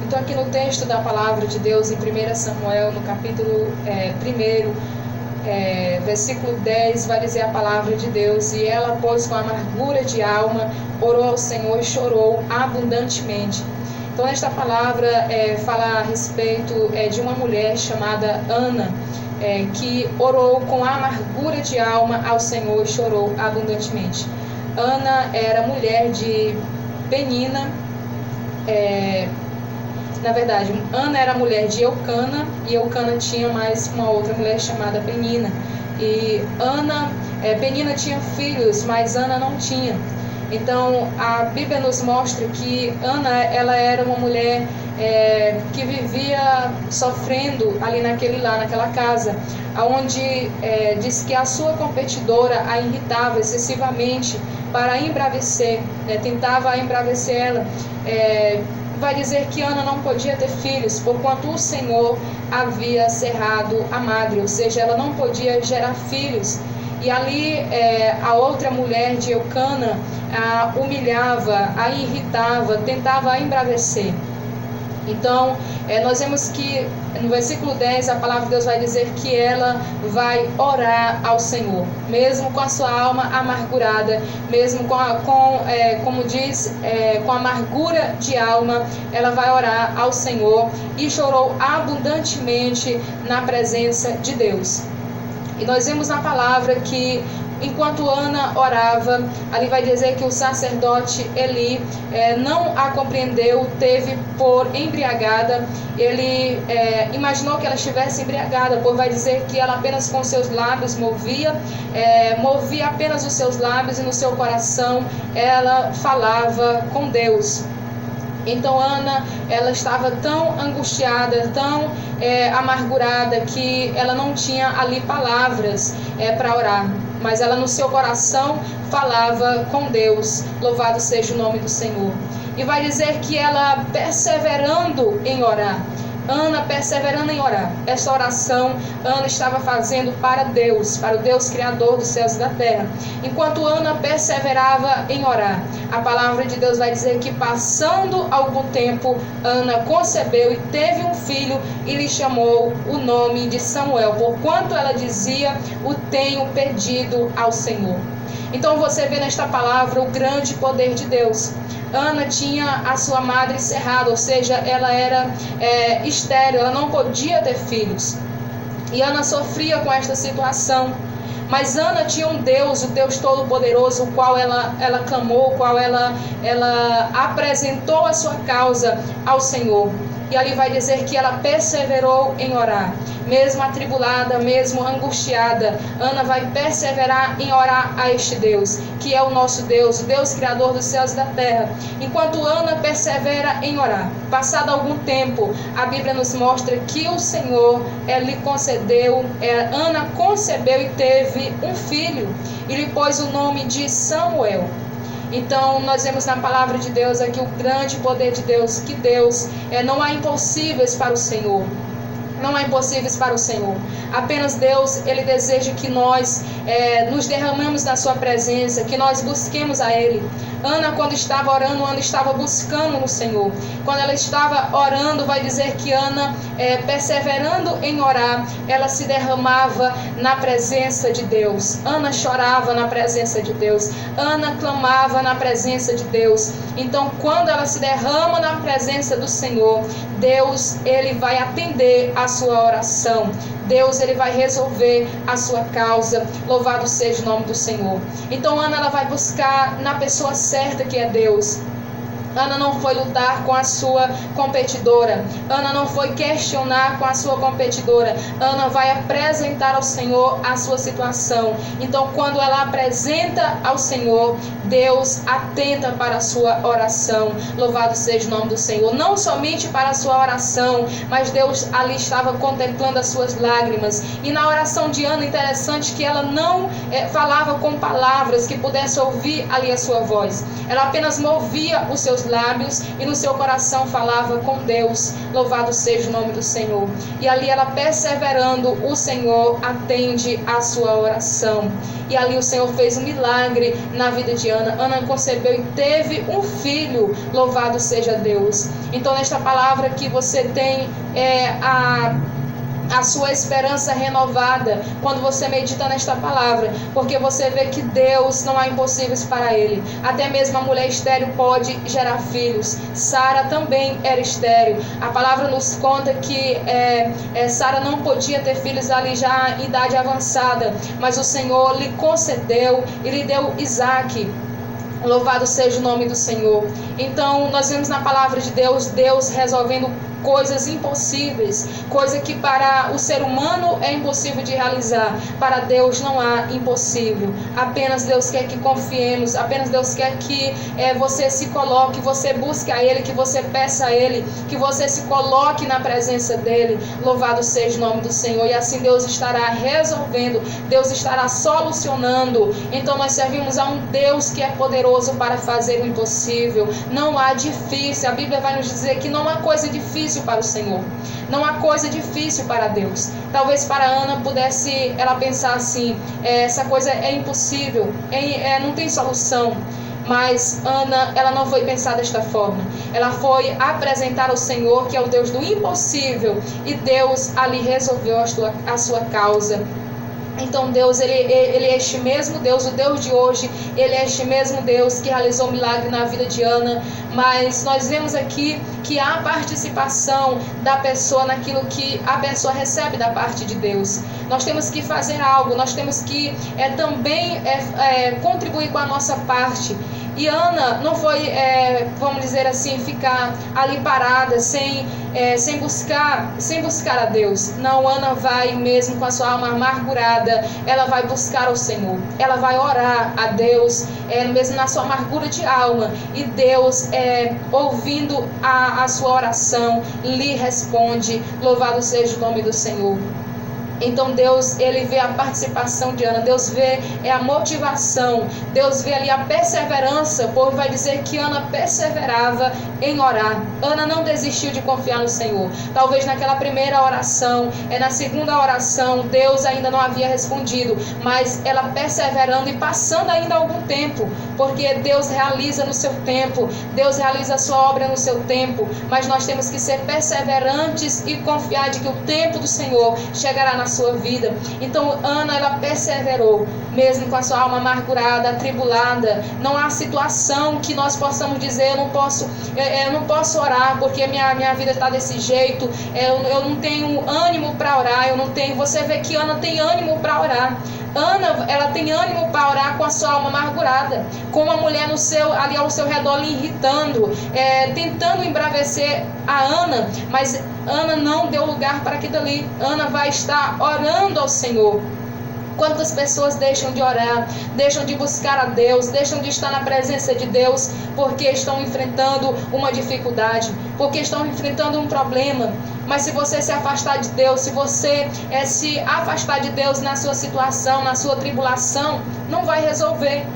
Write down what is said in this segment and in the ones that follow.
Então aqui no texto da palavra de Deus, em 1 Samuel, no capítulo 1, versículo 10, vai dizer a palavra de Deus: e ela, pois, com amargura de alma, orou ao Senhor e chorou abundantemente. Então esta palavra fala a respeito de uma mulher chamada Ana, que orou com amargura de alma ao Senhor e chorou abundantemente. Ana era mulher de Penina, na verdade, Ana era mulher de Eucana, e Eucana tinha mais uma outra mulher chamada Penina. E Penina tinha filhos, mas Ana não tinha. Então, a Bíblia nos mostra que Ana, ela era uma mulher que vivia sofrendo ali naquela casa, onde diz que a sua competidora a irritava excessivamente para embravecer, tentava embravecer ela. Vai dizer que Ana não podia ter filhos, porquanto o Senhor havia cerrado a madre, ou seja, ela não podia gerar filhos. E ali a outra mulher de Eucana a humilhava, a irritava, tentava a embravecer. Então, nós vemos que no versículo 10 a palavra de Deus vai dizer que ela vai orar ao Senhor, mesmo com a sua alma amargurada, mesmo como diz, com amargura de alma, ela vai orar ao Senhor e chorou abundantemente na presença de Deus. E nós vemos na palavra que enquanto Ana orava, ali vai dizer que o sacerdote Eli não a compreendeu, teve por embriagada. Ele imaginou que ela estivesse embriagada, pois vai dizer que ela apenas com seus lábios movia apenas os seus lábios, e no seu coração ela falava com Deus. Então Ana, ela estava tão angustiada, tão amargurada, que ela não tinha ali palavras para orar, mas ela no seu coração falava com Deus. Louvado seja o nome do Senhor. E vai dizer que ela perseverando em orar, Ana perseverando em orar. Essa oração Ana estava fazendo para Deus, para o Deus Criador dos céus e da terra. Enquanto Ana perseverava em orar, a palavra de Deus vai dizer que passando algum tempo, Ana concebeu e teve um filho e lhe chamou o nome de Samuel, porquanto ela dizia: o tenho pedido ao Senhor. Então você vê nesta palavra o grande poder de Deus. Ana tinha a sua madre cerrada, ou seja, ela era estéril, ela não podia ter filhos. E Ana sofria com esta situação. Mas Ana tinha um Deus, o Deus Todo-Poderoso, o qual ela clamou, o qual ela apresentou a sua causa ao Senhor. E ali vai dizer que ela perseverou em orar. Mesmo atribulada, mesmo angustiada, Ana vai perseverar em orar a este Deus, que é o nosso Deus, o Deus Criador dos céus e da terra. Enquanto Ana persevera em orar, passado algum tempo, a Bíblia nos mostra que o Senhor lhe concedeu, Ana concebeu e teve um filho, e lhe pôs o nome de Samuel. Então nós vemos na palavra de Deus aqui o grande poder de Deus, que Deus não há impossíveis para o Senhor. Não há impossíveis para o Senhor. Apenas Deus, Ele deseja que nós nos derramemos na sua presença, que nós busquemos a Ele. Ana, quando estava orando, Ana estava buscando no Senhor. Quando ela estava orando, vai dizer que Ana, perseverando em orar, ela se derramava na presença de Deus. Ana chorava na presença de Deus. Ana clamava na presença de Deus. Então, quando ela se derrama na presença do Senhor, Deus, Ele vai atender a sua oração. Deus, Ele vai resolver a sua causa. Louvado seja o nome do Senhor. Então Ana, ela vai buscar na pessoa certa, que é Deus. Ana não foi lutar com a sua competidora. Ana não foi questionar com a sua competidora. Ana vai apresentar ao Senhor a sua situação. Então, quando ela apresenta ao Senhor, Deus atenta para a sua oração. Louvado seja o nome do Senhor. Não somente para a sua oração, mas Deus ali estava contemplando as suas lágrimas. E na oração de Ana, interessante que ela não falava com palavras que pudesse ouvir ali a sua voz. Ela apenas movia os seus lábios e no seu coração falava com Deus. Louvado seja o nome do Senhor. E ali ela perseverando, o Senhor atende a sua oração. E ali o Senhor fez um milagre na vida de Ana. Ana concebeu e teve um filho. Louvado seja Deus. Então, nesta palavra que você tem a sua esperança renovada quando você medita nesta palavra, porque você vê que Deus não há impossíveis para Ele. Até mesmo a mulher estéril pode gerar filhos. Sara também era estéril. A palavra nos conta que Sara não podia ter filhos ali já em idade avançada, mas o Senhor lhe concedeu e lhe deu Isaque. Louvado seja o nome do Senhor. Então nós vemos na palavra de Deus resolvendo coisas impossíveis, coisa que para o ser humano é impossível de realizar. Para Deus não há impossível. Apenas Deus quer que confiemos, apenas Deus quer que você se coloque, você busque a Ele, que você peça a Ele, que você se coloque na presença dEle. Louvado seja o nome do Senhor. E assim Deus estará resolvendo, Deus estará solucionando. Então nós servimos a um Deus que é poderoso para fazer o impossível. Não há difícil. A Bíblia vai nos dizer que não há coisa difícil para o Senhor. Não há coisa difícil para Deus. Talvez para Ana pudesse ela pensar assim, essa coisa é impossível, não tem solução. Mas Ana, ela não foi pensar desta forma. Ela foi apresentar ao Senhor, que é o Deus do impossível, e Deus ali resolveu a sua causa. Então Deus, ele é este mesmo Deus, o Deus de hoje, Ele é este mesmo Deus que realizou um milagre na vida de Ana. Mas nós vemos aqui que há participação da pessoa naquilo que a pessoa recebe da parte de Deus. Nós temos que fazer algo, nós temos que também contribuir com a nossa parte. E Ana não foi, vamos dizer assim, ficar ali parada, sem buscar a Deus. Não, Ana vai mesmo com a sua alma amargurada, ela vai buscar o Senhor. Ela vai orar a Deus, mesmo na sua amargura de alma. E Deus, ouvindo a sua oração, lhe responde. Louvado seja o nome do Senhor. Então Deus, Ele vê a participação de Ana, Deus vê a motivação, Deus vê ali a perseverança. O povo vai dizer que Ana perseverava em orar. Ana não desistiu de confiar no Senhor. Talvez naquela primeira oração, na segunda oração, Deus ainda não havia respondido, mas ela perseverando e passando ainda algum tempo, porque Deus realiza no seu tempo, Deus realiza a sua obra no seu tempo, mas nós temos que ser perseverantes e confiar de que o tempo do Senhor chegará na sua vida. Então Ana, ela perseverou, mesmo com a sua alma amargurada, atribulada. Não há situação que nós possamos dizer, eu não posso orar porque minha vida está desse jeito, eu não tenho ânimo para orar, Você vê que Ana tem ânimo para orar. Ana, ela tem ânimo para orar com a sua alma amargurada, com uma mulher ali ao seu redor lhe irritando, tentando embravecer a Ana, mas Ana não deu lugar para aquilo ali. Ana vai estar orando ao Senhor. Quantas pessoas deixam de orar, deixam de buscar a Deus, deixam de estar na presença de Deus porque estão enfrentando uma dificuldade, porque estão enfrentando um problema. Mas se você se afastar de Deus, se você se afastar de Deus na sua situação, na sua tribulação, não vai resolver.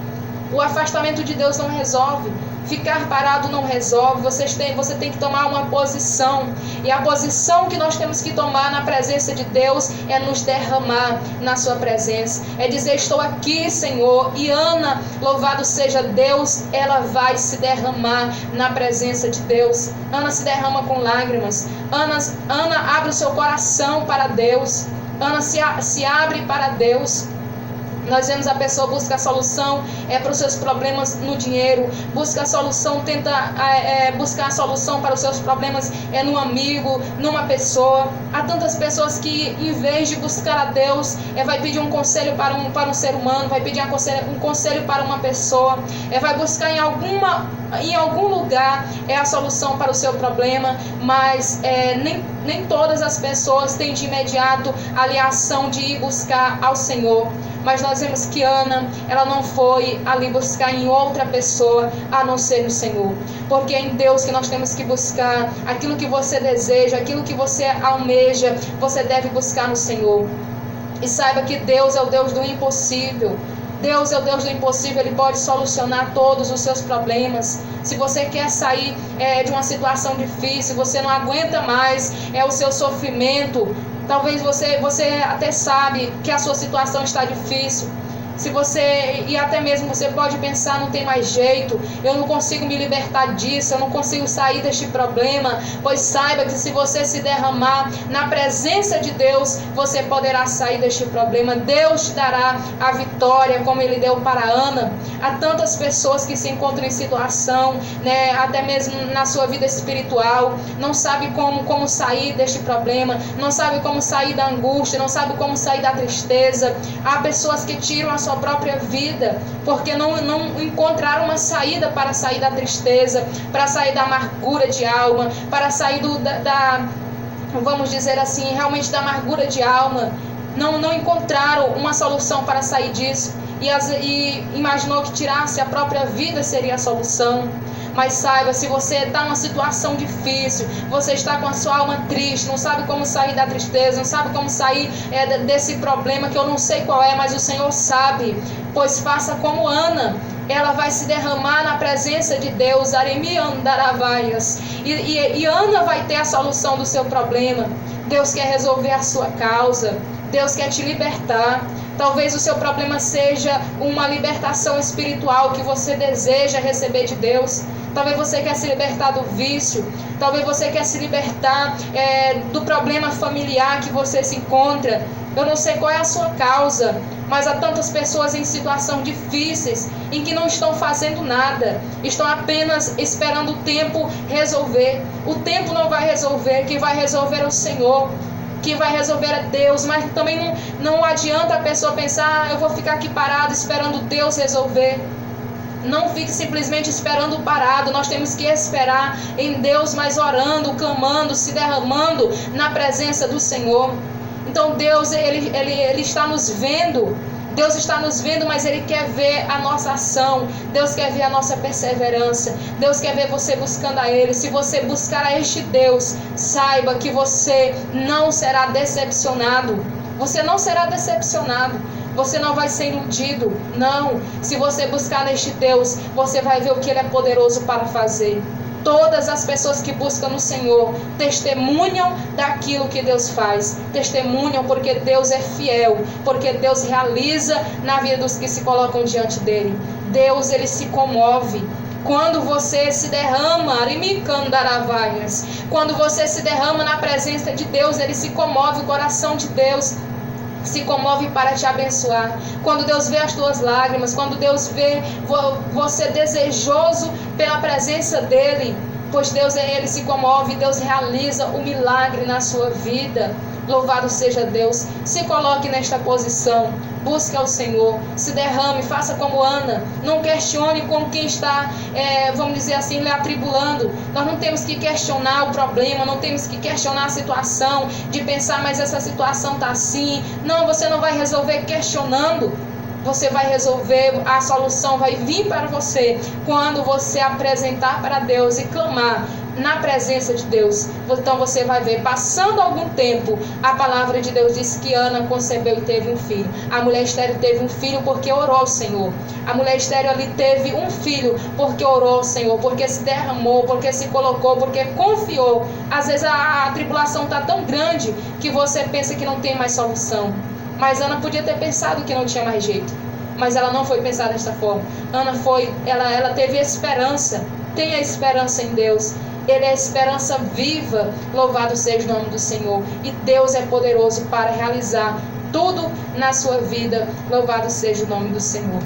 O afastamento de Deus não resolve. Ficar parado não resolve. Você tem que tomar uma posição. E a posição que nós temos que tomar na presença de Deus é nos derramar na sua presença. É dizer, estou aqui, Senhor. E Ana, louvado seja Deus, ela vai se derramar na presença de Deus. Ana se derrama com lágrimas. Ana abre o seu coração para Deus. Ana se abre para Deus. Nós vemos a pessoa busca a solução para os seus problemas no dinheiro, busca a solução, tenta buscar a solução para os seus problemas num amigo, numa pessoa. Há tantas pessoas que, em vez de buscar a Deus, vai pedir um conselho para um ser humano, vai pedir um conselho para uma pessoa, vai buscar em algum lugar a solução para o seu problema, mas nem todas as pessoas têm de imediato ali a ação de ir buscar ao Senhor. Mas nós vemos que Ana, ela não foi ali buscar em outra pessoa a não ser no Senhor. Porque é em Deus que nós temos que buscar aquilo que você deseja, aquilo que você almeja, você deve buscar no Senhor. E saiba que Deus é o Deus do impossível. Deus é o Deus do impossível, Ele pode solucionar todos os seus problemas. Se você quer sair de uma situação difícil, você não aguenta mais o seu sofrimento, talvez você até sabe que a sua situação está difícil. E até mesmo você pode pensar, não tem mais jeito, eu não consigo me libertar disso, eu não consigo sair deste problema, pois saiba que se você se derramar na presença de Deus, você poderá sair deste problema. Deus te dará a vitória, como Ele deu para Ana. Há tantas pessoas que se encontram em situação, até mesmo na sua vida espiritual, não sabe como sair deste problema, não sabe como sair da angústia, não sabe como sair da tristeza. Há pessoas que tiram a sua própria vida porque não encontraram uma saída para sair da tristeza, para sair da amargura de alma, para sair vamos dizer assim, realmente da amargura de alma. Não encontraram uma solução para sair disso e imaginou que tirasse a própria vida seria a solução. Mas saiba, se você está numa situação difícil, você está com a sua alma triste, não sabe como sair da tristeza, não sabe como sair desse problema que eu não sei qual é, mas o Senhor sabe, pois faça como Ana. Ela vai se derramar na presença de Deus, e Ana vai ter a solução do seu problema. Deus quer resolver a sua causa, Deus quer te libertar. Talvez o seu problema seja uma libertação espiritual que você deseja receber de Deus. Talvez você quer se libertar do vício. Talvez você quer se libertar do problema familiar que você se encontra. Eu não sei qual é a sua causa, mas há tantas pessoas em situações difíceis, em que não estão fazendo nada, estão apenas esperando o tempo resolver. O tempo não vai resolver, quem vai resolver é o Senhor, que vai resolver é Deus. Mas também não adianta a pessoa pensar, eu vou ficar aqui parado esperando Deus resolver. Não fique simplesmente esperando parado. Nós temos que esperar em Deus, mas orando, clamando, se derramando na presença do Senhor. Então Deus, Ele está nos vendo. Deus está nos vendo, mas Ele quer ver a nossa ação. Deus quer ver a nossa perseverança. Deus quer ver você buscando a Ele. Se você buscar a este Deus, saiba que você não será decepcionado. Você não será decepcionado. Você não vai ser iludido. Não. Se você buscar neste Deus, você vai ver o que Ele é poderoso para fazer. Todas as pessoas que buscam no Senhor testemunham daquilo que Deus faz. Testemunham porque Deus é fiel, porque Deus realiza na vida dos que se colocam diante dEle. Deus, Ele se comove. Quando você se derrama, quando você se derrama na presença de Deus, Ele se comove, o coração de Deus se comove para te abençoar. Quando Deus vê as tuas lágrimas, quando Deus vê você desejoso pela presença dEle, pois Deus, Ele se comove, Deus realiza o milagre na sua vida. Louvado seja Deus. Se coloque nesta posição, busque ao Senhor, se derrame, faça como Ana. Não questione com quem está, vamos dizer assim, lhe atribulando. Nós não temos que questionar o problema, não temos que questionar a situação, de pensar, mas essa situação está assim. Não, você não vai resolver questionando. Você vai resolver, a solução vai vir para você quando você apresentar para Deus e clamar na presença de Deus. Então você vai ver, passando algum tempo, a palavra de Deus diz que Ana concebeu e teve um filho. A mulher estéril teve um filho porque orou ao Senhor. A mulher estéril ali teve um filho porque orou ao Senhor, porque se derramou, porque se colocou, porque confiou. Às vezes a tribulação está tão grande que você pensa que não tem mais solução. Mas Ana podia ter pensado que não tinha mais jeito. Mas ela não foi pensar desta forma. Ana ela teve esperança. Tenha esperança em Deus. Ele é a esperança viva. Louvado seja o nome do Senhor. E Deus é poderoso para realizar tudo na sua vida. Louvado seja o nome do Senhor.